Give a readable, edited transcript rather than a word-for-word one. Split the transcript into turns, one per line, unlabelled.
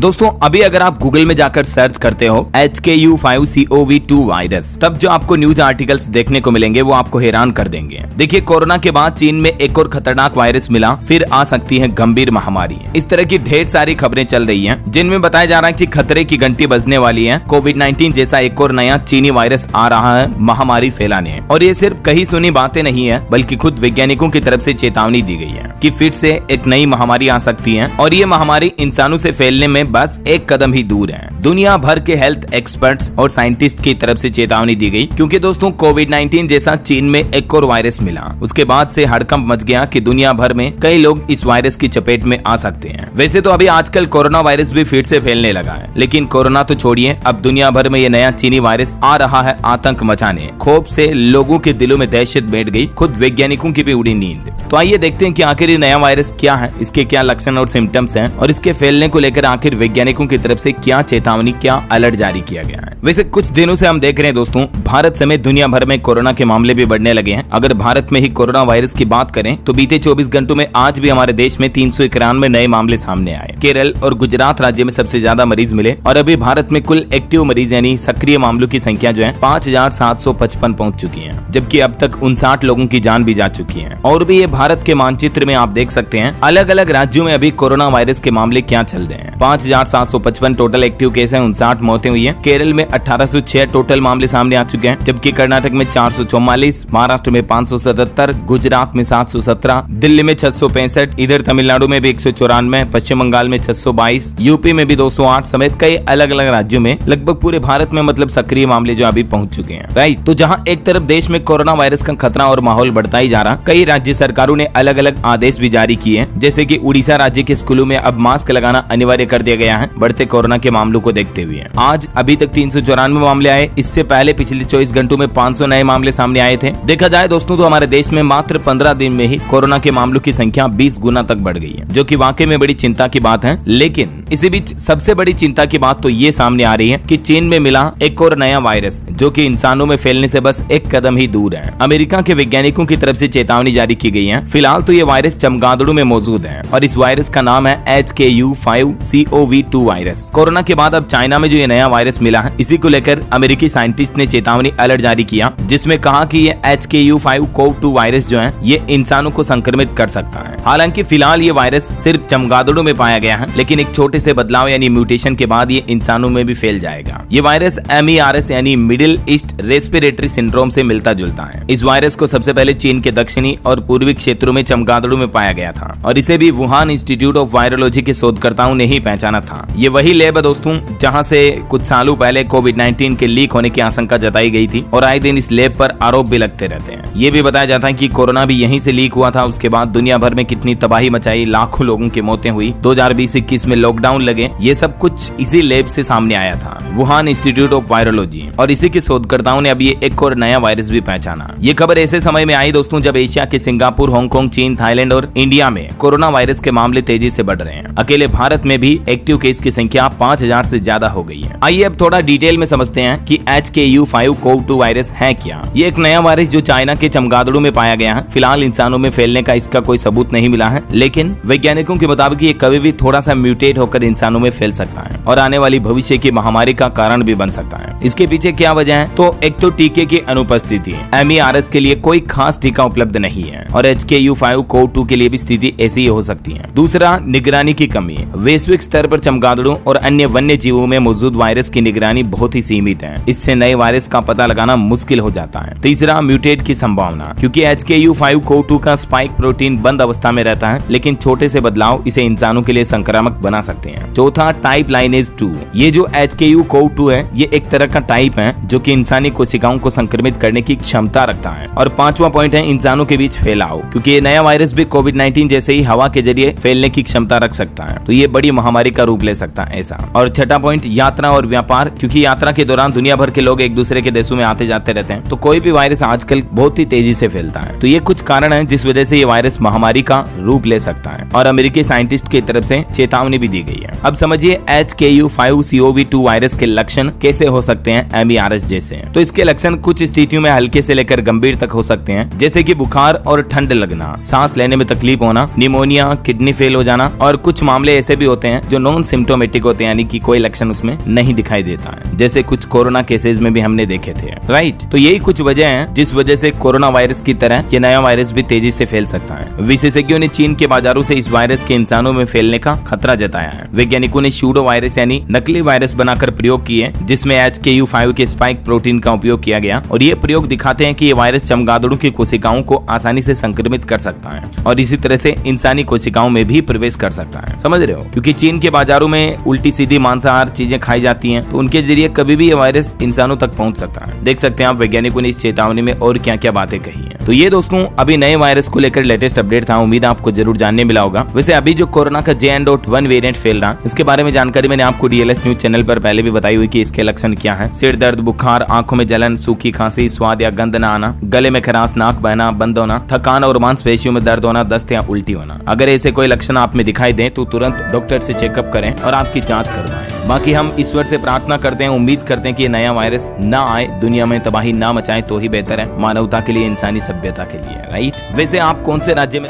दोस्तों अभी अगर आप गूगल में जाकर सर्च करते हो HKU5CoV2 वायरस, तब जो आपको न्यूज आर्टिकल्स देखने को मिलेंगे वो आपको हैरान कर देंगे। देखिए, कोरोना के बाद चीन में एक और खतरनाक वायरस मिला, फिर आ सकती है गंभीर महामारी। इस तरह की ढेर सारी खबरें चल रही हैं, जिनमें बताया जा रहा है कि खतरे की घंटी बजने वाली है। कोविड-19 जैसा एक और नया चीनी वायरस आ रहा है महामारी फैलाने। और ये सिर्फ कहीं सुनी बातें नहीं है, बल्कि खुद वैज्ञानिकों की तरफ से चेतावनी दी गई है कि फिर से एक नई महामारी आ सकती है और ये महामारी इंसानों से फैलने में बस एक कदम ही दूर है। दुनिया भर के हेल्थ एक्सपर्ट्स और साइंटिस्ट की तरफ से चेतावनी दी गई, क्योंकि दोस्तों कोविड-19 जैसा चीन में एक और वायरस मिला। उसके बाद से हड़कंप मच गया कि दुनिया भर में कई लोग इस वायरस की चपेट में आ सकते हैं। वैसे तो अभी आजकल कोरोना वायरस भी फिर से फैलने लगा है, लेकिन कोरोना तो छोड़िए, अब दुनिया भर में ये नया चीनी वायरस आ रहा है आतंक मचाने। खौफ से लोगों के दिलों में दहशत बैठ गई, खुद वैज्ञानिकों की भी उड़ी नींद। तो आइए देखते हैं कि आखिर ये नया वायरस क्या है, इसके क्या लक्षण और सिम्टम्स हैं, और इसके फैलने को लेकर आखिर वैज्ञानिकों की तरफ से क्या चेतावनी, क्या अलर्ट जारी किया गया है। वैसे कुछ दिनों से हम देख रहे हैं दोस्तों, भारत समेत दुनिया भर में कोरोना के मामले भी बढ़ने लगे हैं। अगर भारत में ही कोरोना वायरस की बात करें तो बीते 24 घंटों में आज भी हमारे देश में 391 नए मामले सामने आए। केरल और गुजरात राज्य में सबसे ज्यादा मरीज मिले और अभी भारत में कुल एक्टिव मरीज यानी सक्रिय मामलों की संख्या जो है 5755 पहुंच चुकी है, जबकि अब तक 59 लोगों की जान भी जा चुकी है। और भी ये भारत के मानचित्र में आप देख सकते हैं अलग अलग राज्यों में अभी कोरोना वायरस के मामले क्या चल रहे हैं। 5755 टोटल एक्टिव केस है, 59 मौतें हुई है। केरल में 1806 टोटल मामले सामने आ चुके हैं, जबकि कर्नाटक में 444, महाराष्ट्र में 577, गुजरात में 717, दिल्ली में 665, इधर तमिलनाडु में भी 194, पश्चिम बंगाल में 622, यूपी में भी 208 समेत कई अलग अलग राज्यों में लगभग पूरे भारत में मतलब सक्रिय मामले जो अभी पहुंच चुके हैं। राइट, तो जहां एक तरफ देश में कोरोना वायरस का खतरा और माहौल बढ़ता ही जा रहा, कई राज्य सरकारों ने अलग अलग आदेश भी जारी किए हैं, जैसे कि उड़ीसा राज्य के स्कूलों में अब मास्क लगाना अनिवार्य कर दिया गया है बढ़ते कोरोना के मामलों को देखते हुए। आज अभी तक 394 मामले आए, इससे पहले पिछले 24 घंटों में 500 नए मामले सामने आए थे। देखा जाए दोस्तों तो हमारे देश में मात्र 15 दिन में ही कोरोना के मामलों की संख्या 20 गुना तक बढ़ गई है, जो कि वाकई में बड़ी चिंता की बात है। लेकिन इसी बीच सबसे बड़ी चिंता की बात तो ये सामने आ रही है कि चीन में मिला एक और नया वायरस, जो कि इंसानों में फैलने से बस एक कदम ही दूर है। अमेरिका के वैज्ञानिकों की तरफ से चेतावनी जारी की गई है। फिलहाल तो ये वायरस चमगादड़ों में मौजूद है और इस वायरस का नाम है HKU5CoV2 वायरस। कोरोना के बाद अब चाइना में जो ये नया वायरस मिला है, इसी को लेकर अमेरिकी साइंटिस्ट ने चेतावनी अलर्ट जारी किया, जिसमें कहा कि ये HKU5CoV2 वायरस जो है ये इंसानों को संक्रमित कर सकता है। हालांकि फिलहाल ये वायरस सिर्फ चमगादड़ों में पाया गया है, लेकिन एक छोटे से बदलाव यानी म्यूटेशन के बाद ये इंसानों में भी फैल जाएगा। ये वायरस MERS यानी मिडिल ईस्ट रेस्पिरेटरी सिंड्रोम से मिलता जुलता है। इस वायरस को सबसे पहले चीन के दक्षिणी और पूर्वी क्षेत्रों में चमगादड़ों में पाया गया था और इसे भी वुहान इंस्टीट्यूट ऑफ वायरोलॉजी के शोधकर्ताओं ने ही पहचाना था। ये वही लैब है दोस्तों जहां से कुछ सालों पहले कोविड-19 के लीक होने की आशंका जताई गई थी और आए दिन इस लैब पर आरोप भी लगते रहते हैं। ये भी बताया जाता है कि कोरोना भी यहीं से लीक हुआ था। उसके बाद दुनिया भर में कितनी तबाही मचाई, लाखों लोगों की मौतें हुई, 2020-21 में लॉकडाउन लगे, ये सब कुछ इसी लैब से सामने आया था, वुहान इंस्टीट्यूट ऑफ वायरोलॉजी। और इसी के शोधकर्ताओं ने अब ये एक और नया वायरस भी पहचाना। ये खबर ऐसे समय में आई दोस्तों जब एशिया के सिंगापुर, हांगकांग, चीन, थाईलैंड और इंडिया में कोरोना वायरस के मामले तेजी से बढ़ रहे हैं। अकेले भारत में भी एक्टिव केस की संख्या 5000 से ज्यादा हो गई है। आइए अब थोड़ा डिटेल में समझते हैं कि HKU5CoV2 वायरस है क्या। ये एक नया वायरस जो चाइना के चमगादड़ों में पाया गया है। फिलहाल इंसानों में फैलने का इसका कोई सबूत नहीं मिला है, लेकिन वैज्ञानिकों के मुताबिक ये कभी भी थोड़ा सा म्यूटेट होकर इंसानों में फैल सकता है और आने वाली भविष्य की महामारी का कारण भी बन सकता है। इसके पीछे क्या वजह है? तो एक तो टीके की अनुपस्थिति। MERS के लिए कोई खास टीका उपलब्ध नहीं है और HKU5CoV2 के लिए भी स्थिति ऐसी ही हो सकती है। दूसरा, निगरानी की कमी। वैश्विक स्तर पर चमगादड़ों और अन्य वन्य जीवों में मौजूद वायरस की निगरानी बहुत ही सीमित है, इससे नए वायरस का पता लगाना मुश्किल हो जाता है। तीसरा, म्यूटेट की संभावना, क्योंकि HKU5CoV2 का स्पाइक प्रोटीन बंद अवस्था में रहता है, लेकिन छोटे से बदलाव इसे इंसानों के लिए संक्रामक बना सकते हैं। चौथा, टाइप लाइनेज 2। ये जो HKU5CoV2 है ये एक तरह का टाइप है जो कि इंसानी कोशिकाओं को संक्रमित करने की क्षमता रखता है। और पांचवा पॉइंट है इंसानों के बीच फैलाव, क्योंकि ये नया वायरस भी कोविड-19 जैसे ही हवा के जरिए फैलने की क्षमता रख सकता है, तो ये बड़ी महामारी का रूप ले सकता है ऐसा। और छठा पॉइंट, यात्रा और व्यापार, क्योंकि यात्रा के दौरान दुनिया भर के लोग एक दूसरे के देशों में आते जाते रहते हैं, तो कोई भी वायरस आजकल बहुत ही तेजी से फैलता है। तो ये कुछ कारण है जिस वजह से ये वायरस महामारी का रूप ले सकता है और अमेरिकी साइंटिस्ट की तरफ से चेतावनी भी दी गई है। अब समझिए HKU5CoV2 वायरस के लक्षण कैसे हो सकते हैं MERS जैसे। तो इसके लक्षण कुछ स्थितियों में हल्के से लेकर गंभीर तक हो सकते हैं, जैसे कि बुखार और ठंड लगना, सांस लेने में तकलीफ होना, निमोनिया, किडनी फेल हो जाना, और कुछ मामले ऐसे भी होते हैं जो 9 नॉन सिम्टोमेटिक होते हैं, यानी कि कोई लक्षण उसमें नहीं दिखाई देता है, जैसे कुछ कोरोना केसेस में भी हमने देखे थे। राइट, तो यही कुछ वजह है जिस वजह से कोरोना वायरस की तरह ये नया वायरस भी तेजी से फैल सकता है। विशेषज्ञों ने चीन के बाजारों से इस वायरस के इंसानों में फैलने का खतरा जताया है। वैज्ञानिकों ने सूडो वायरस यानी नकली वायरस बनाकर प्रयोग किए, जिसमें HKU5 के स्पाइक प्रोटीन का उपयोग किया गया, और ये प्रयोग दिखाते हैं कि ये वायरस चमगादड़ों की कोशिकाओं को आसानी से संक्रमित कर सकता है और इसी तरह से इंसानी कोशिकाओं में भी प्रवेश कर सकता है। समझ रहे हो? क्योंकि चीन के बाजारों में उल्टी सीधी मांसाहार चीजें खाई जाती हैं, तो उनके जरिए कभी भी ये वायरस इंसानों तक पहुंच सकता है। देख सकते हैं आप वैज्ञानिकों ने इस चेतावनी में और क्या क्या बातें कही हैं। तो ये दोस्तों अभी नए वायरस को लेकर लेटेस्ट अपडेट था, उम्मीद आपको जरूर जानने मिला होगा। वैसे अभी जो कोरोना का JN.1 वेरिएंट फैल रहा, इसके बारे में जानकारी मैंने आपको DLS न्यूज चैनल पर पहले भी बताई हुई कि इसके लक्षण क्या है। सिर दर्द, बुखार, आंखों में जलन, सूखी खांसी, स्वाद या गंध न आना, गले में खराश, नाक बहना, बंद होना, थकान और मांसपेशियों में दर्द होना, दस्त या उल्टी होना। अगर ऐसे कोई लक्षण आप में दिखाई दें तो तुरंत डॉक्टर से चेकअप करें और आपकी जांच करवाएं। बाकी हम ईश्वर से प्रार्थना करते हैं, उम्मीद करते हैं कि ये नया वायरस ना आए, दुनिया में तबाही ना मचाए तो ही बेहतर है, मानवता के लिए, इंसानी सभ्यता के लिए। राइट, वैसे आप कौन से राज्य में